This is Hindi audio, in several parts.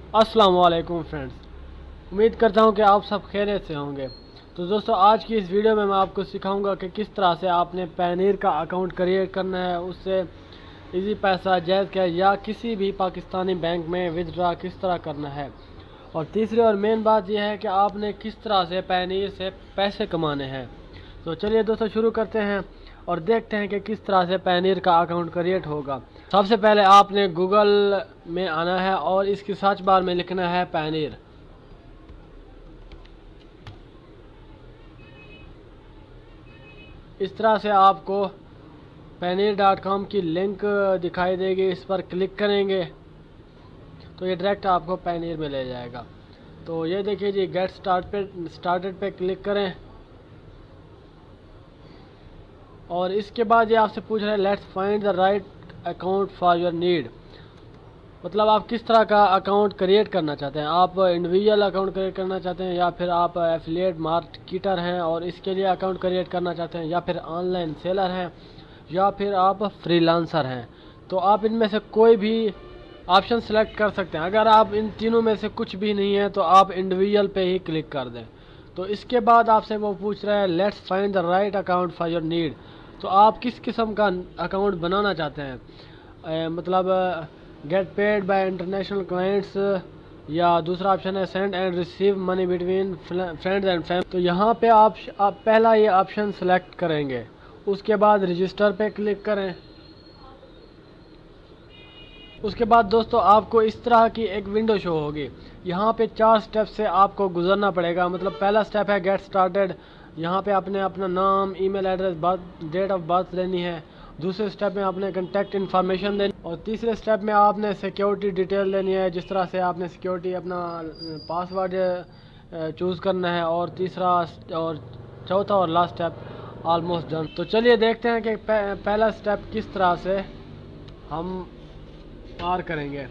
अस्सलाम वालेकुम फ्रेंड्स, उम्मीद करता हूँ कि आप सब खैरियत से होंगे। तो दोस्तों, आज की इस वीडियो में मैं आपको सिखाऊंगा कि किस तरह से आपने पैनीर का अकाउंट क्रिएट करना है, उससे इजी पैसा, जैज़ कैश या किसी भी पाकिस्तानी बैंक में विथड्रा किस तरह करना है। और तीसरी और मेन बात यह है कि आपने किस तरह से पैनीर से पैसे कमाने हैं। तो चलिए दोस्तों, शुरू करते हैं और देखते हैं कि किस तरह से पैनीर का अकाउंट क्रिएट होगा। सबसे पहले आपने गूगल में आना है और इसकी सर्च बार में लिखना है पैनीर। इस तरह से आपको paneer.com की लिंक दिखाई देगी, इस पर क्लिक करेंगे तो ये डायरेक्ट आपको पैनीर में ले जाएगा। तो ये देखिए जी, गेट स्टार्टेड पे क्लिक करें और इसके बाद ये आपसे पूछ रहा है let's find the right account for your need. मतलब आप किस तरह का अकाउंट क्रिएट करना चाहते हैं। आप इंडिविजुअल अकाउंट क्रिएट करना चाहते हैं या फिर आप एफिलिएट मार्केटर हैं और इसके लिए अकाउंट क्रिएट करना चाहते हैं, या फिर ऑनलाइन सेलर हैं, या फिर आप फ्रीलांसर हैं। तो आप इनमें से कोई भी ऑप्शन सेलेक्ट कर सकते हैं। अगर आप इन तीनों में से कुछ भी नहीं है तो आप इंडिविजुअल पे ही क्लिक कर दें। तो इसके बाद आपसे वो पूछ रहा है let's find the right account for your need. तो आप किस किस्म का अकाउंट बनाना चाहते हैं, मतलब get paid by international clients, या दूसरा ऑप्शन है send and receive money between friends and family. तो यहाँ पे आप पहला ये ऑप्शन सेलेक्ट करेंगे। उसके बाद रजिस्टर पे क्लिक करें। उसके बाद दोस्तों आपको इस तरह की एक विंडो शो होगी। यहाँ पे 4 स्टेप से आपको गुजरना पड़ेगा। मतलब पहला स्टेप है गेट स्टार्टेड। यहाँ पे आपने अपना नाम, email address, date of birth लेनी है। दूसरे स्टेप में आपने कॉन्टैक्ट इन्फॉर्मेशन देनी, और तीसरे स्टेप में आपने सिक्योरिटी डिटेल लेनी है, जिस तरह से आपने सिक्योरिटी अपना पासवर्ड चूज़ करना है। और तीसरा और चौथा और लास्ट स्टेप ऑलमोस्ट डन। तो चलिए देखते हैं कि पहला स्टेप किस तरह से हम पार करेंगे।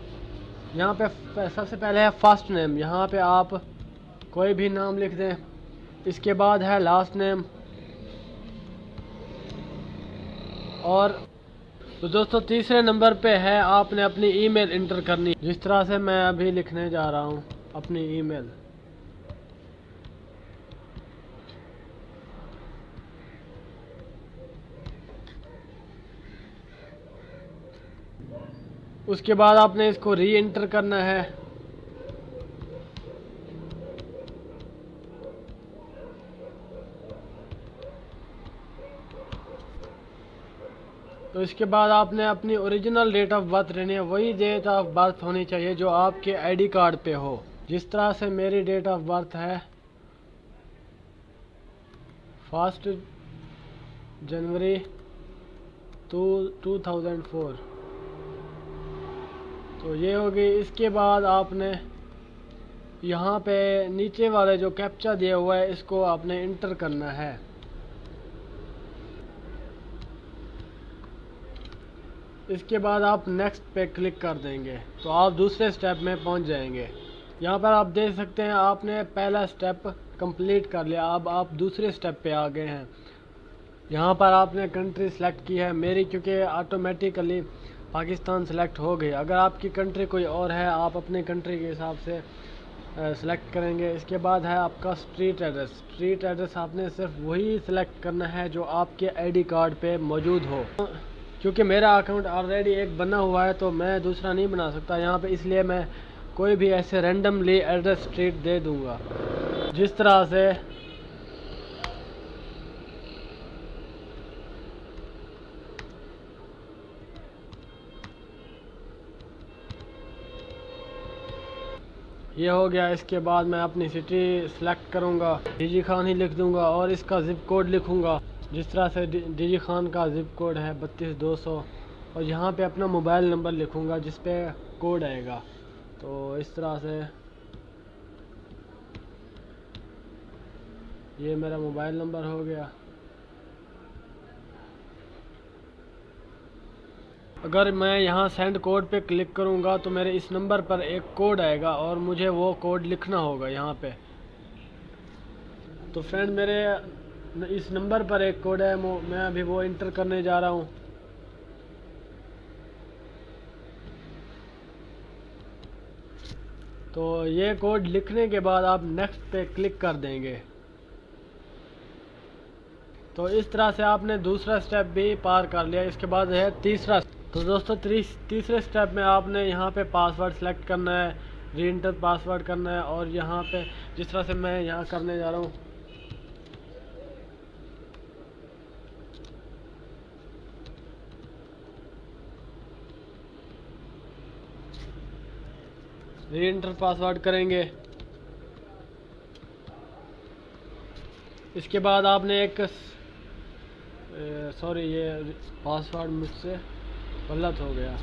यहाँ पे सबसे पहले है फर्स्ट नेम। यहाँ पे आप कोई भी नाम लिख दें। इसके बाद है लास्ट नेम। और तो दोस्तों तीसरे नंबर पे है आपने अपनी ईमेल इंटर करनी, जिस तरह से मैं अभी लिखने जा रहा हूँ अपनी ईमेल। उसके बाद आपने इसको री एंटर करना है। तो इसके बाद आपने अपनी ओरिजिनल डेट ऑफ बर्थ लेनी है। वही डेट ऑफ बर्थ होनी चाहिए जो आपके आईडी कार्ड पे हो। जिस तरह से मेरी डेट ऑफ बर्थ है 1 जनवरी 2004। तो ये होगी। इसके बाद आपने यहाँ पे नीचे वाले जो कैप्चा दिया हुआ है इसको आपने इंटर करना है। इसके बाद आप नेक्स्ट पे क्लिक कर देंगे तो आप दूसरे स्टेप में पहुँच जाएंगे। यहाँ पर आप देख सकते हैं आपने पहला स्टेप कंप्लीट कर लिया। अब आप दूसरे स्टेप पे आ गए हैं। यहाँ पर आपने कंट्री सेलेक्ट की है। मेरी क्योंकि ऑटोमेटिकली पाकिस्तान सेलेक्ट हो गई। अगर आपकी कंट्री कोई और है आप अपने कंट्री के हिसाब से सेलेक्ट करेंगे। इसके बाद है आपका स्ट्रीट एड्रेस। स्ट्रीट एड्रेस आपने सिर्फ वही सिलेक्ट करना है जो आपके आईडी कार्ड पे मौजूद हो। क्योंकि मेरा अकाउंट ऑलरेडी एक बना हुआ है तो मैं दूसरा नहीं बना सकता यहाँ पे, इसलिए मैं कोई भी ऐसे रैंडमली एड्रेस स्ट्रीट दे दूँगा। जिस तरह से ये हो गया। इसके बाद मैं अपनी सिटी सेलेक्ट करूँगा, डीजी खान ही लिख दूँगा और इसका ज़िप कोड लिखूँगा। जिस तरह से डीजी खान का ज़िप कोड है 32200। और यहाँ पे अपना मोबाइल नंबर लिखूँगा जिस पे कोड आएगा। तो इस तरह से ये मेरा मोबाइल नंबर हो गया। अगर मैं यहाँ सेंड कोड पे क्लिक करूँगा तो मेरे इस नंबर पर एक कोड आएगा और मुझे वो कोड लिखना होगा यहाँ पे। तो फ्रेंड, मेरे इस नंबर पर एक कोड है, मैं अभी वो इंटर करने जा रहा हूँ। तो ये कोड लिखने के बाद आप नेक्स्ट पे क्लिक कर देंगे। तो इस तरह से आपने दूसरा स्टेप भी पार कर लिया। इसके बाद है तीसरा। तो दोस्तों तीसरे स्टेप में आपने यहाँ पे पासवर्ड सेलेक्ट करना है, री इंटर पासवर्ड करना है, और यहाँ पे जिस तरह से मैं यहाँ करने जा रहा हूँ। री इंटर पासवर्ड करेंगे। इसके बाद आपने एक सॉरी, ये पासवर्ड मुझसे गलत हो गया,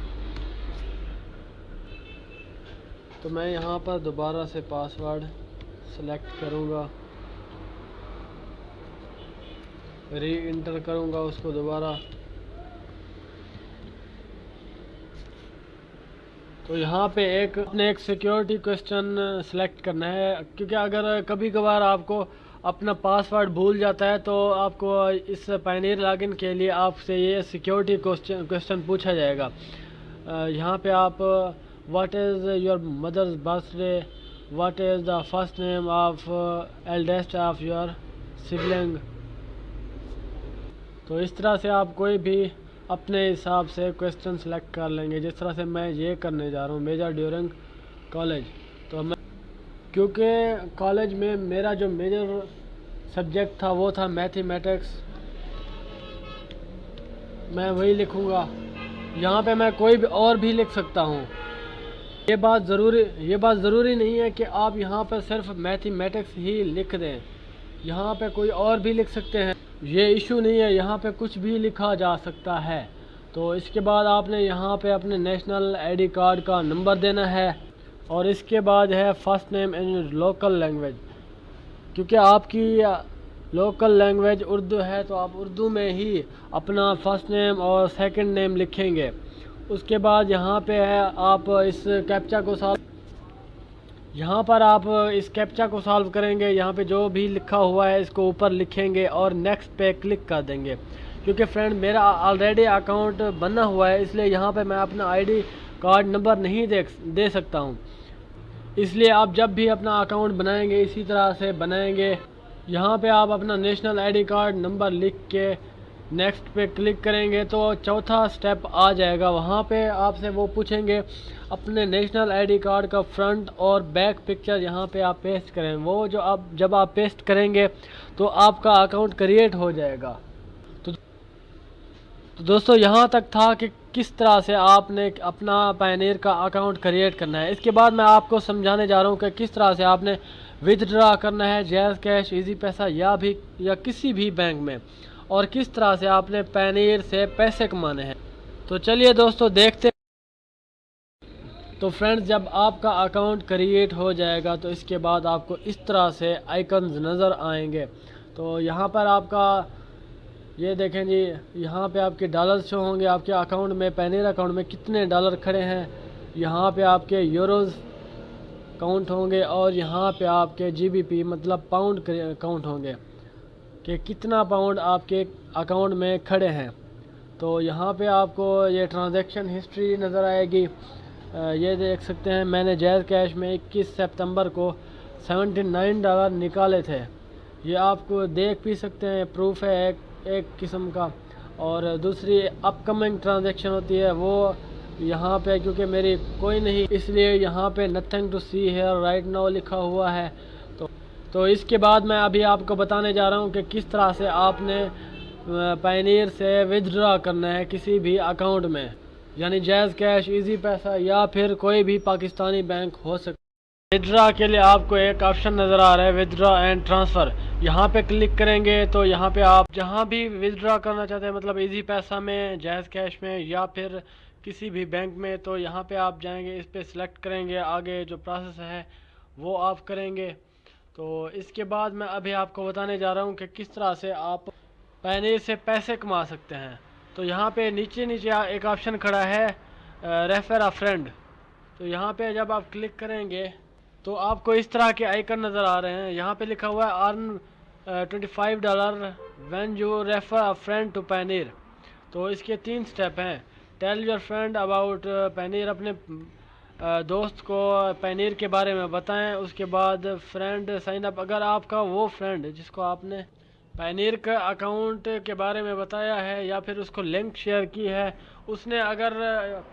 तो मैं यहाँ पर दोबारा से पासवर्ड सेलेक्ट करूँगा, री इंटर करूँगा उसको दोबारा। तो यहाँ पे अपने एक सिक्योरिटी क्वेश्चन सेलेक्ट करना है, क्योंकि अगर कभी कभार आपको अपना पासवर्ड भूल जाता है तो आपको इस पायनियर लॉगिन के लिए आपसे ये सिक्योरिटी क्वेश्चन पूछा जाएगा। यहाँ पे आप what is your mother's birthday, what is the first name of eldest of your sibling. तो इस तरह से आप कोई भी अपने हिसाब से क्वेश्चन सेलेक्ट कर लेंगे, जिस तरह से मैं ये करने जा रहा हूँ मेजर ड्यूरिंग कॉलेज। तो मैं क्योंकि कॉलेज में मेरा जो मेजर सब्जेक्ट था वो था मैथमेटिक्स, मैं वही लिखूँगा। यहाँ पे मैं कोई भी और भी लिख सकता हूँ। ये बात ज़रूरी नहीं है कि आप यहाँ पर सिर्फ मैथमेटिक्स ही लिख दें, यहाँ पे कोई और भी लिख सकते हैं, ये इशू नहीं है, यहाँ पे कुछ भी लिखा जा सकता है। तो इसके बाद आपने यहाँ पे अपने नेशनल आईडी कार्ड का नंबर देना है, और इसके बाद है first name in local language. क्योंकि आपकी लोकल लैंग्वेज उर्दू है तो आप उर्दू में ही अपना फर्स्ट नेम और सेकंड नेम लिखेंगे। उसके बाद यहाँ पे है आप इस कैप्चा को सॉल्व करेंगे। यहाँ पे जो भी लिखा हुआ है इसको ऊपर लिखेंगे और नेक्स्ट पे क्लिक कर देंगे। क्योंकि फ्रेंड मेरा ऑलरेडी अकाउंट बना हुआ है, इसलिए यहाँ पे मैं अपना आईडी कार्ड नंबर नहीं दे सकता हूँ। इसलिए आप जब भी अपना अकाउंट बनाएंगे इसी तरह से बनाएंगे। यहाँ पे आप अपना नेशनल आईडी कार्ड नंबर लिख के नेक्स्ट पे क्लिक करेंगे तो चौथा स्टेप आ जाएगा। वहाँ पे आपसे वो पूछेंगे अपने नेशनल आईडी कार्ड का फ्रंट और बैक पिक्चर यहाँ पे आप पेस्ट करें। वो जब आप पेस्ट करेंगे तो आपका अकाउंट क्रिएट हो जाएगा। तो दोस्तों यहाँ तक था कि किस तरह से आपने अपना पायनियर का अकाउंट क्रिएट करना है। इसके बाद मैं आपको समझाने जा रहा हूँ कि किस तरह से आपने विथड्रॉ करना है जैज़ कैश, इजी पैसा या किसी भी बैंक में, और किस तरह से आपने पायनियर से पैसे कमाने हैं। तो चलिए दोस्तों देखते हैं। तो फ्रेंड्स, जब आपका अकाउंट क्रिएट हो जाएगा तो इसके बाद आपको इस तरह से आइकन्स नज़र आएंगे। तो यहाँ पर आपका ये देखें जी, यहाँ पे आपके डॉलर शो होंगे, आपके अकाउंट में पायनियर अकाउंट में कितने डॉलर खड़े हैं। यहाँ पे आपके यूरोज़ काउंट होंगे और यहाँ पे आपके जीबीपी मतलब पाउंड काउंट होंगे कि कितना पाउंड आपके अकाउंट में खड़े हैं। तो यहाँ पे आपको ये ट्रांजैक्शन हिस्ट्री नज़र आएगी। ये देख सकते हैं मैंने जैज़ कैश में 21 सितंबर को $79 निकाले थे। ये आपको देख भी सकते हैं, प्रूफ है एक किस्म का। और दूसरी अपकमिंग ट्रांजैक्शन होती है वो यहाँ पे, क्योंकि मेरी कोई नहीं इसलिए यहाँ पे nothing to see here right now लिखा हुआ है। तो इसके बाद मैं अभी आपको बताने जा रहा हूँ कि किस तरह से आपने पायनियर से विथड्रॉ करना है किसी भी अकाउंट में, यानी जैज़ कैश, इजी पैसा या फिर कोई भी पाकिस्तानी बैंक हो सकता है। विथड्रॉ के लिए आपको एक ऑप्शन नज़र आ रहा है विथड्रॉ एंड ट्रांसफ़र। यहाँ पे क्लिक करेंगे तो यहाँ पे आप जहाँ भी विथड्रॉ करना चाहते हैं, मतलब इजी पैसा में, जैज़ कैश में या फिर किसी भी बैंक में, तो यहाँ पे आप जाएंगे, इस पर सिलेक्ट करेंगे, आगे जो प्रोसेस है वो आप करेंगे। तो इसके बाद मैं अभी आपको बताने जा रहा हूँ कि किस तरह से आप पायनियर से पैसे कमा सकते हैं। तो यहाँ पे नीचे एक ऑप्शन खड़ा है रेफर अ फ्रेंड। तो यहाँ पे जब आप क्लिक करेंगे तो आपको इस तरह के आइकन नज़र आ रहे हैं। यहाँ पे लिखा हुआ है earn $25 when you refer a friend to Pioneer. तो इसके 3 स्टेप हैं। Tell your friend about Pioneer, अपने दोस्त को पायनीयर के बारे में बताएं। उसके बाद फ्रेंड साइन अप, अगर आपका वो फ्रेंड जिसको आपने पायनीयर का अकाउंट के बारे में बताया है या फिर उसको लिंक शेयर की है, उसने अगर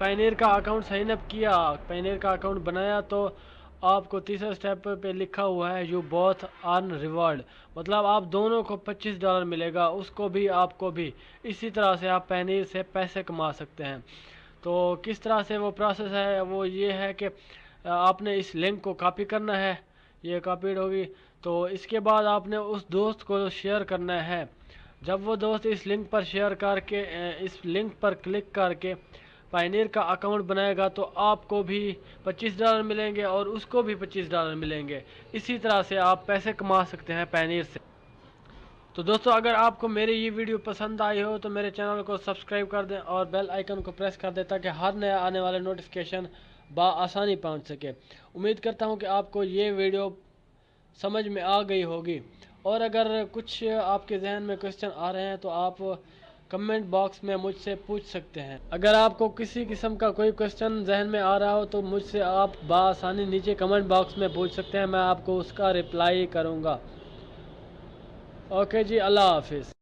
पायनीयर का अकाउंट साइन अप किया, पायनीयर का अकाउंट बनाया, तो आपको तीसरे स्टेप पे लिखा हुआ है यू बोथ अर्न रिवॉर्ड, मतलब आप दोनों को $25 मिलेगा, उसको भी आपको भी। इसी तरह से आप पायनीयर से पैसे कमा सकते हैं। तो किस तरह से वो प्रोसेस है, वो ये है कि आपने इस लिंक को कॉपी करना है, ये कॉपीड होगी। तो इसके बाद आपने उस दोस्त को शेयर करना है। जब वो दोस्त इस लिंक पर शेयर करके इस लिंक पर क्लिक करके पायनीयर का अकाउंट बनाएगा, तो आपको भी $25 मिलेंगे और उसको भी $25 मिलेंगे। इसी तरह से आप पैसे कमा सकते हैं पायनीयर से। तो दोस्तों, अगर आपको मेरी ये वीडियो पसंद आई हो तो मेरे चैनल को सब्सक्राइब कर दें और बेल आइकन को प्रेस कर दें ताकि हर नया आने वाले नोटिफिकेशन आसानी पहुंच सके। उम्मीद करता हूं कि आपको ये वीडियो समझ में आ गई होगी। और अगर कुछ आपके जहन में क्वेश्चन आ रहे हैं तो आप कमेंट बॉक्स में मुझसे पूछ सकते हैं। अगर आपको किसी किस्म का कोई क्वेश्चन जहन में आ रहा हो तो मुझसे आप आसानी नीचे कमेंट बॉक्स में पूछ सकते हैं, मैं आपको उसका रिप्लाई करूँगा। ओके जी, अल्लाह हाफिज़।